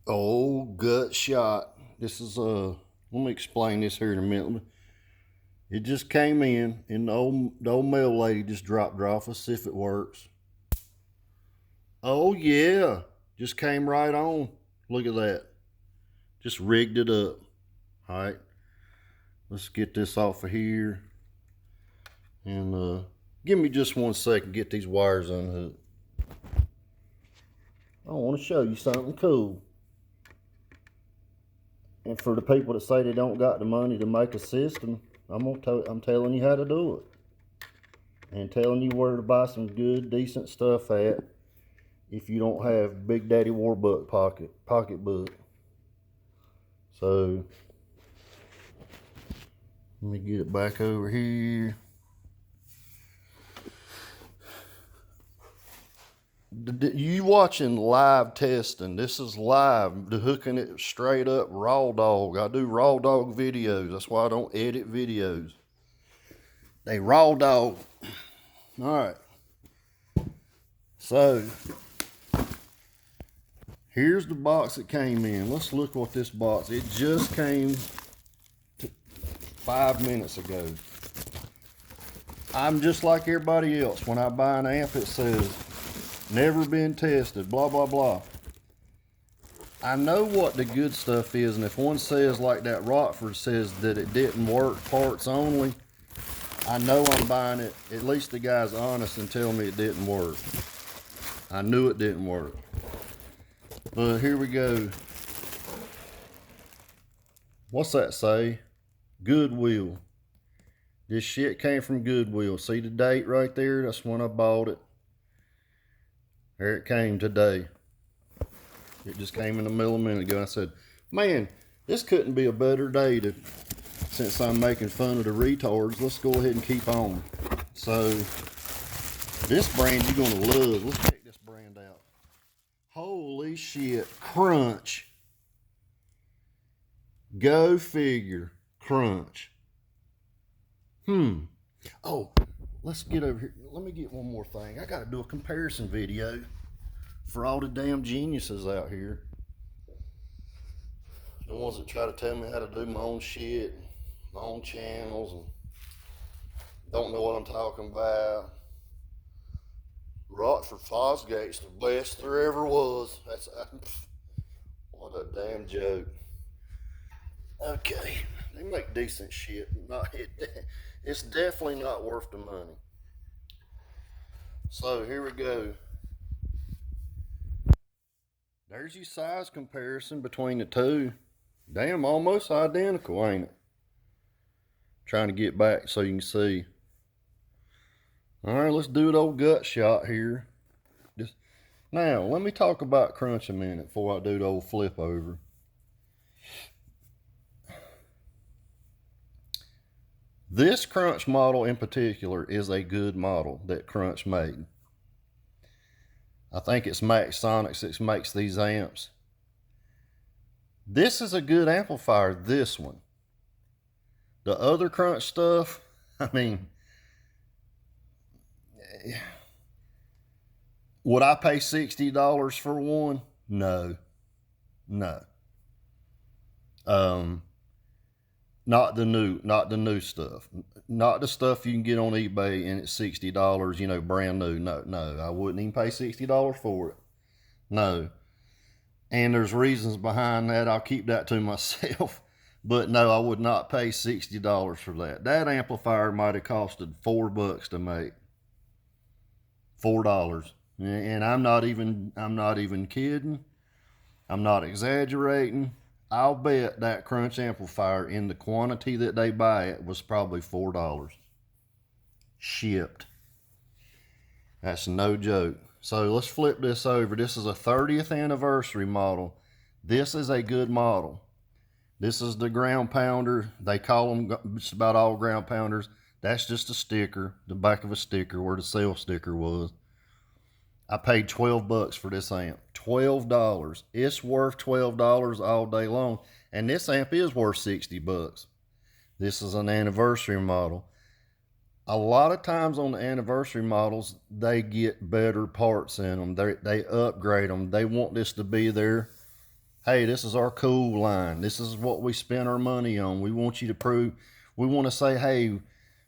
Oh, gut shot. This is let me explain this here in a minute. It just came in and the old mail lady just dropped it off. Let's see if it works. Oh yeah. Just came right on. Look at that. Just rigged it up. Alright. Let's get this off of here. And give me just 1 second, get these wires unhooked. I want to show you something cool. And for the people that say they don't got the money to make a system, I'm telling you how to do it. And telling you where to buy some good, decent stuff at if you don't have Big Daddy Warbuck pocketbook. So, let me get it back over here. You watching live testing. This is live. The hooking it straight up raw dog. I do raw dog videos. That's why I don't edit videos. They raw dog. Alright. So here's the box that came in. Let's look what this box. It just came 5 minutes ago. I'm just like everybody else. When I buy an amp, it says never been tested, blah, blah, blah. I know what the good stuff is, and if one says, like that Rockford says, that it didn't work, parts only, I know I'm buying it. At least the guy's honest and tell me it didn't work. I knew it didn't work. But here we go. What's that say? Goodwill. This shit came from Goodwill. See the date right there? That's when I bought it. There it came today. It just came in the middle of a minute ago. I said, man, this couldn't be a better day since I'm making fun of the retards. Let's go ahead and keep on. So, this brand you're going to love. Let's check this brand out. Holy shit. Crunch. Go figure. Crunch. Oh, let's get over here. Let me get one more thing. I got to do a comparison video for all the damn geniuses out here. The ones that try to tell me how to do my own shit, my own channels, and don't know what I'm talking about. Rockford Fosgate's the best there ever was. What a damn joke. Okay, they make decent shit. It's definitely not worth the money. So here we go. There's your size comparison between the two. Damn, almost identical, ain't it? Trying to get back so you can see. Alright, let's do an old gut shot here. Now, let me talk about crunch a minute before I do the old flip over. This crunch model in particular is a good model that Crunch made. I think it's Max Sonics that makes these amps. This is a good amplifier, this one. The other Crunch stuff, I mean, would I pay $60 for one? No. Not the new stuff. Not the stuff you can get on eBay and it's $60, you know, brand new. No, I wouldn't even pay $60 for it. No. And there's reasons behind that. I'll keep that to myself. But no, I would not pay $60 for that. That amplifier might have costed $4 to make. $4. And I'm not even kidding. I'm not exaggerating. I'll bet that Crunch amplifier in the quantity that they buy it was probably $4. Shipped. That's no joke. So let's flip this over. This is a 30th anniversary model. This is a good model. This is the ground pounder. They call them just about all ground pounders. That's just a sticker, the back of a sticker where the sale sticker was. I paid $12 for this amp. $12. It's worth $12 all day long. And this amp is worth $60. This is an anniversary model. A lot of times on the anniversary models, they get better parts in them. They upgrade them. They want this to be their Hey, this is our cool line. This is what we spend our money on. We want you to prove, we want to say, hey,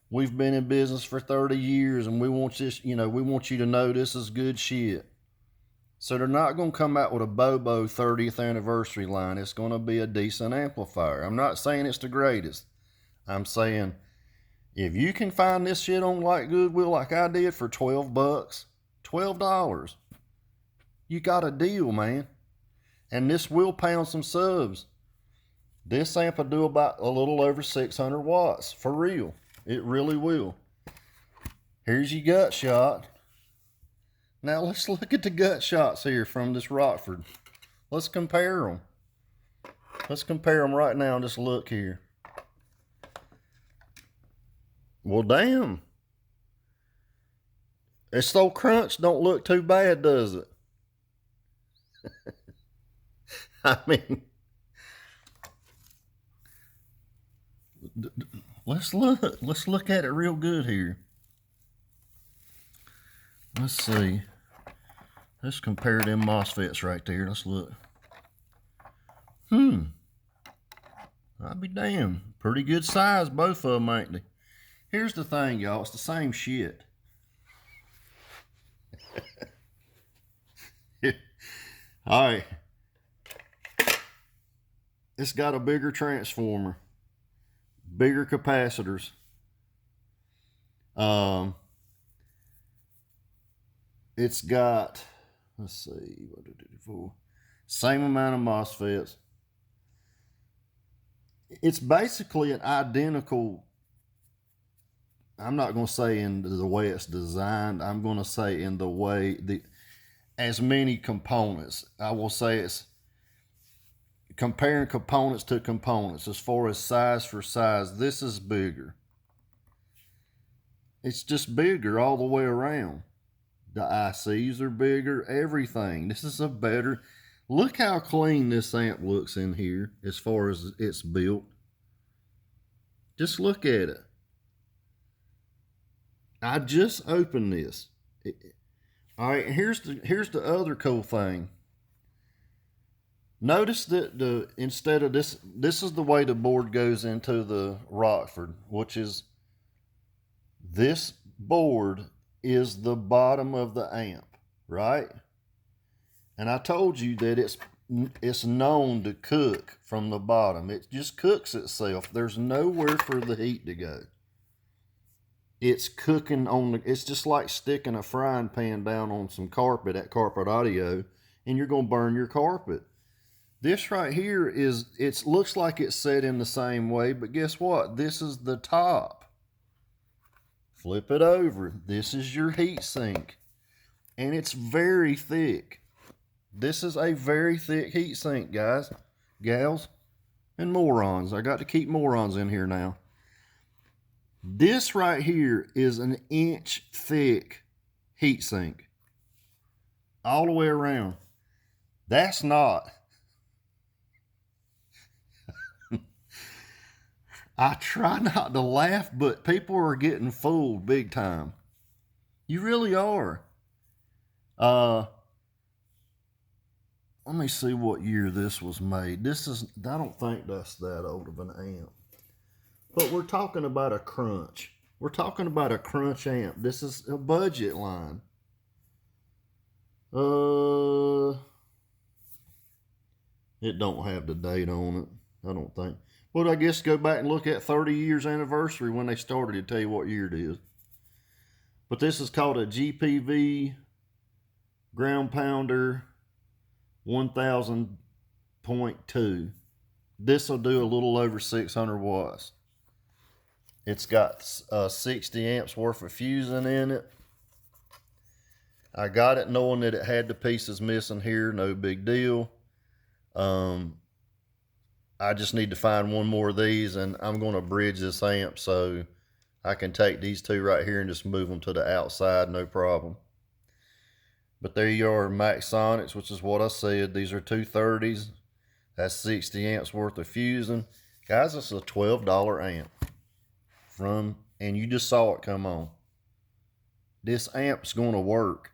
we've been in business for 30 years and we want this, we want you to know this is good shit. So they're not going to come out with a Bobo 30th anniversary line. It's going to be a decent amplifier. I'm not saying it's the greatest. I'm saying if you can find this shit on like Goodwill like I did for $12, $12, you got a deal, man. And this will pound some subs. This amp will do about a little over 600 watts, for real. It really will. Here's your gut shot. Now let's look at the gut shots here from this Rockford. Let's compare them. Let's compare them right now and just look here. Well, damn. This old crunch don't look too bad, does it? I mean, let's look at it real good here. Let's see. Let's compare them MOSFETs right there. Let's look. I'll be damned. Pretty good size, both of them, ain't they? Here's the thing, y'all. It's the same shit. All right. It's got a bigger transformer, bigger capacitors. It's got, let's see, what did it do? Same amount of MOSFETs. It's basically an identical, I'm not going to say in the way it's designed. I'm going to say in the way, as many components. I will say it's comparing components to components. As far as size for size, this is bigger. It's just bigger all the way around. The ICs are bigger, everything. This is a better, look how clean this amp looks in here as far as it's built. Just look at it. I just opened this. All right, here's the other cool thing. Notice that instead of this is the way the board goes into the Rockford, which is this board is the bottom of the amp, right? And I told you that it's known to cook from the bottom. It just cooks itself. There's nowhere for the heat to go. It's cooking it's just like sticking a frying pan down on some carpet at Carpet Audio, and you're gonna burn your carpet. This right here it looks like it's set in the same way, but guess what? This is the top. Flip it over. This is your heat sink. And it's very thick. This is a very thick heat sink, guys, gals, and morons. I got to keep morons in here now. This right here is an inch thick heat sink. All the way around. That's not. I try not to laugh, but people are getting fooled big time. You really are. Let me see what year this was made. I don't think that's that old of an amp. But we're talking about a crunch. We're talking about a crunch amp. This is a budget line. It don't have the date on it, I don't think. But I guess go back and look at 30 years anniversary when they started to tell you what year it is. But this is called a GPV Ground Pounder 1000.2. This will do a little over 600 watts. It's got 60 amps worth of fusing in it. I got it knowing that it had the pieces missing here. No big deal. I just need to find one more of these, and I'm going to bridge this amp so I can take these two right here and just move them to the outside, no problem. But there you are, Maxsonics, which is what I said. These are 230s. That's 60 amps worth of fusing. Guys, this is a $12 amp. And you just saw it come on. This amp's going to work.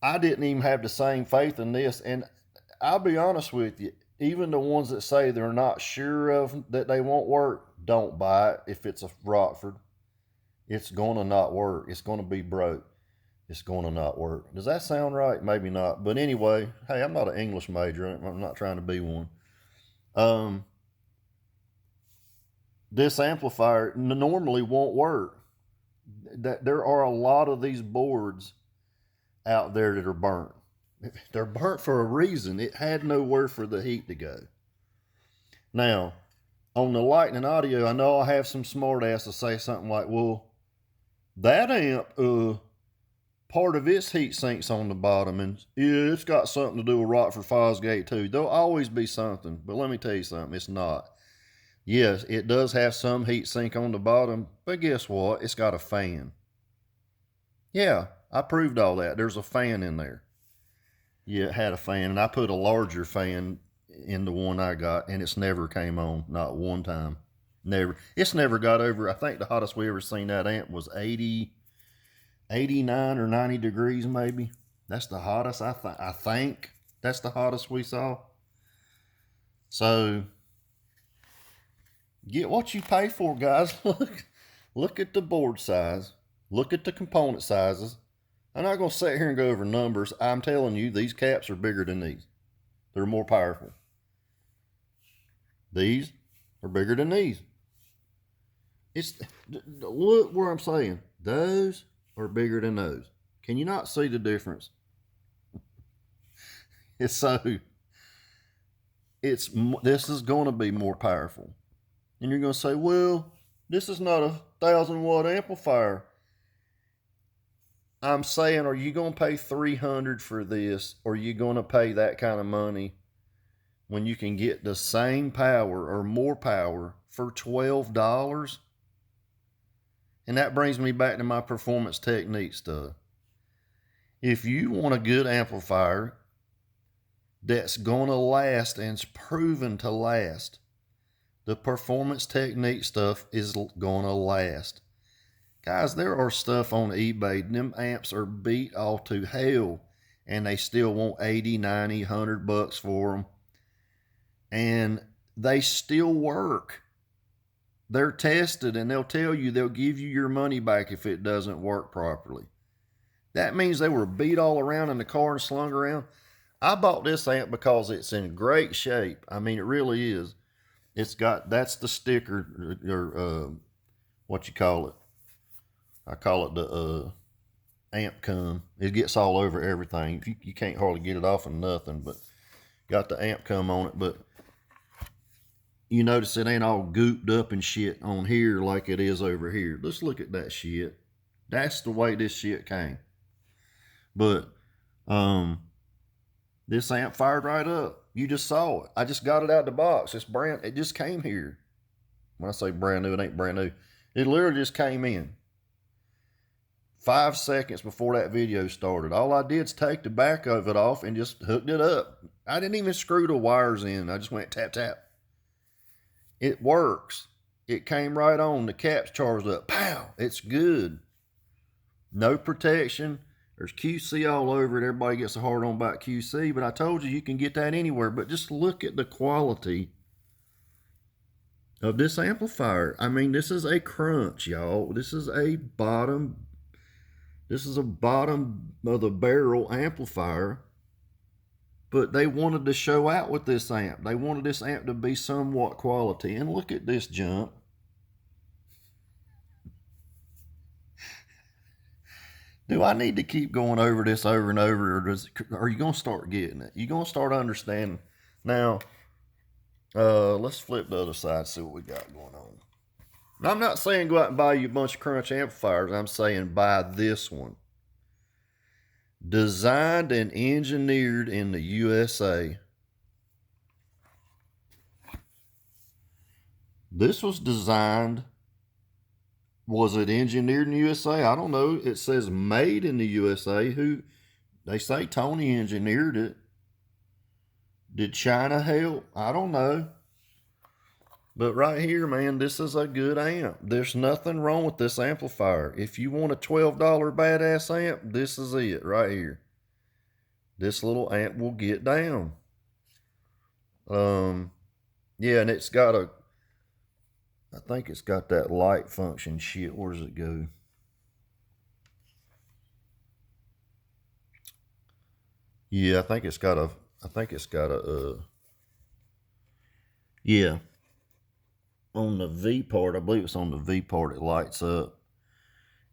I didn't even have the same faith in this, and I'll be honest with you. Even the ones that say they're not sure of that they won't work, don't buy it. If it's a Rockford, it's going to not work. It's going to be broke. It's going to not work. Does that sound right? Maybe not. But anyway, hey, I'm not an English major. I'm not trying to be one. This amplifier normally won't work. There are a lot of these boards out there that are burnt. They're burnt for a reason. It had nowhere for the heat to go. Now, on the Lightning Audio, I know I have some smart ass to say something like, well, that amp, part of its heat sinks on the bottom, and yeah, it's got something to do with Rockford Fosgate too. There'll always be something, but let me tell you something, it's not. Yes, it does have some heat sink on the bottom, but guess what? It's got a fan. Yeah, I proved all that. There's a fan in there. Yeah, it had a fan, and I put a larger fan in the one I got, and it's never came on, not one time. Never. It's never got over, I think the hottest we ever seen that amp was 89 or 90 degrees maybe. That's the hottest, I think. That's the hottest we saw. So, get what you pay for, guys. Look at the board size. Look at the component sizes. I'm not going to sit here and go over numbers. I'm telling you, these caps are bigger than these. They're more powerful. These are bigger than these. Look where I'm saying. Those are bigger than those. Can you not see the difference? This is going to be more powerful. And you're going to say, well, this is not a 1,000-watt amplifier. I'm saying, are you going to pay $300 for this, or are you going to pay that kind of money when you can get the same power or more power for $12? And that brings me back to my performance technique stuff. If you want a good amplifier that's going to last and it's proven to last, the performance technique stuff is going to last. Guys, there are stuff on eBay. Them amps are beat all to hell, and they still want 80, 90, 100 bucks for them. And they still work. They're tested, and they'll tell you, they'll give you your money back if it doesn't work properly. That means they were beat all around in the car and slung around. I bought this amp because it's in great shape. I mean, it really is. That's the sticker, or what you call it. I call it the amp cum. It gets all over everything. You can't hardly get it off of nothing, but got the amp cum on it. But you notice it ain't all gooped up and shit on here like it is over here. Let's look at that shit. That's the way this shit came. But this amp fired right up. You just saw it. I just got it out of the box. It's brand. It just came here. When I say brand new, it ain't brand new. It literally just came in. 5 seconds before that video started. All I did is take the back of it off and just hooked it up. I didn't even screw the wires in. I just went tap, tap. It works. It came right on. The cap's charged up. Pow! It's good. No protection. There's QC all over it. Everybody gets a hard on about QC, but I told you can get that anywhere. But just look at the quality of this amplifier. I mean, this is a crunch, y'all. This is a bottom of the barrel amplifier, but they wanted to show out with this amp. They wanted this amp to be somewhat quality. And look at this jump. Do I need to keep going over this over and over, or are you going to start getting it? You're going to start understanding. Now, let's flip the other side, see what we got going on. Now, I'm not saying go out and buy you a bunch of crunch amplifiers. I'm saying buy this one. Designed and engineered in the USA. This was designed. Was it engineered in the USA? I don't know. It says made in the USA. Who? They say Tony engineered it. Did China help? I don't know. But right here, man, this is a good amp. There's nothing wrong with this amplifier. If you want a $12 badass amp, this is it right here. This little amp will get down. Yeah, and it's got I think it's got that light function shit. Where does it go? Yeah, I think it's got yeah, on the V part, I believe it's on the V part, it lights up.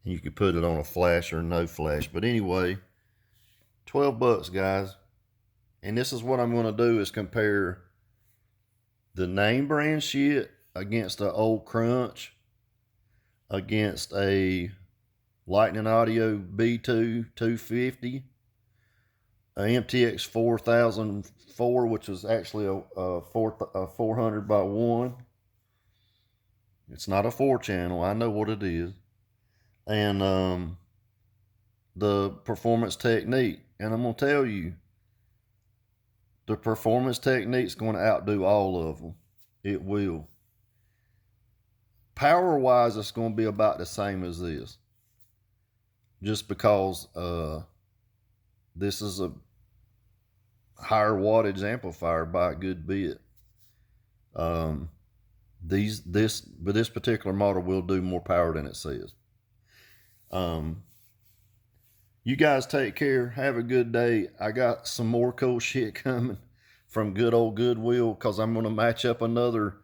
And you could put it on a flash or no flash. But anyway, 12 bucks, guys. And this is what I'm going to do is compare the name brand shit against the old Crunch, against a Lightning Audio B2 250, a MTX 4004, which was actually a 400 by 1. It's not a 4-channel. I know what it is. And the Performance Technique. And I'm going to tell you, the Performance Technique's going to outdo all of them. It will. Power-wise, it's going to be about the same as this. Just because this is a higher wattage amplifier by a good bit. This particular model will do more power than it says. You guys take care. Have a good day. I got some more cool shit coming from good old Goodwill, because I'm going to match up another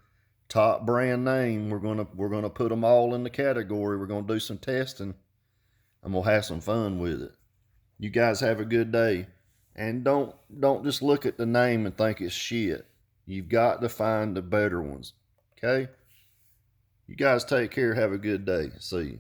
top brand name. We're gonna put them all in the category. We're gonna do some testing. I'm gonna have some fun with it. You guys have a good day, and don't just look at the name and think it's shit. You've got to find the better ones. Okay? You guys take care. Have a good day. See you.